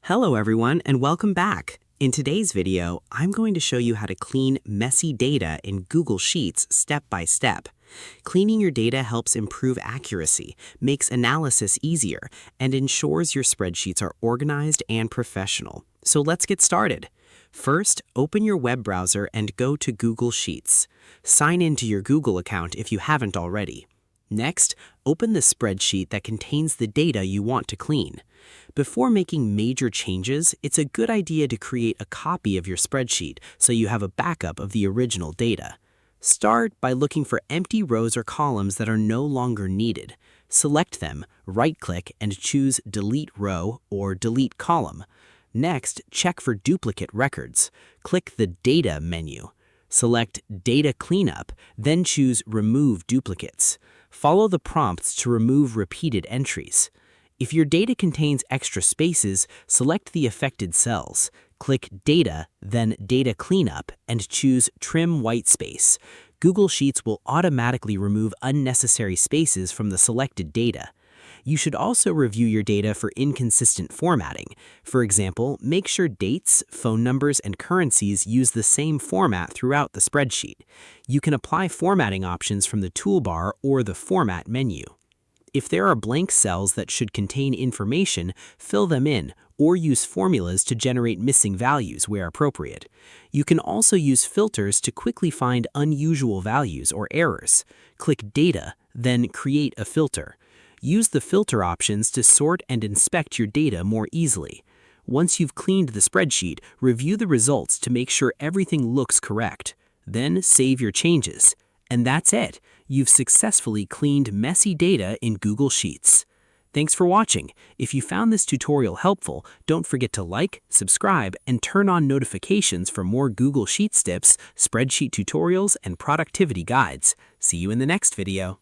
Hello everyone and welcome back. In today's video, I'm going to show you how to clean messy data in Google Sheets step by step. Cleaning your data helps improve accuracy, makes analysis easier, and ensures your spreadsheets are organized and professional. So let's get started. First, open your web browser and go to Google Sheets. Sign into your Google account if you haven't already. Next, open the spreadsheet that contains the data you want to clean. Before making major changes, it's a good idea to create a copy of your spreadsheet so you have a backup of the original data. Start by looking for empty rows or columns that are no longer needed. Select them, right-click, and choose Delete Row or Delete Column. Next, check for duplicate records. Click the Data menu. Select Data Cleanup, then choose Remove Duplicates. Follow the prompts to remove repeated entries. If your data contains extra spaces, select the affected cells. Click Data, then Data Cleanup, and choose Trim White Space. Google Sheets will automatically remove unnecessary spaces from the selected data. You should also review your data for inconsistent formatting. For example, make sure dates, phone numbers, and currencies use the same format throughout the spreadsheet. You can apply formatting options from the toolbar or the Format menu. If there are blank cells that should contain information, fill them in, or use formulas to generate missing values where appropriate. You can also use filters to quickly find unusual values or errors. Click Data, then Create a Filter. Use the filter options to sort and inspect your data more easily. Once you've cleaned the spreadsheet, review the results to make sure everything looks correct. Then save your changes. And that's it. You've successfully cleaned messy data in Google Sheets. Thanks for watching. If you found this tutorial helpful, don't forget to like, subscribe, and turn on notifications for more Google Sheets tips, spreadsheet tutorials, and productivity guides. See you in the next video.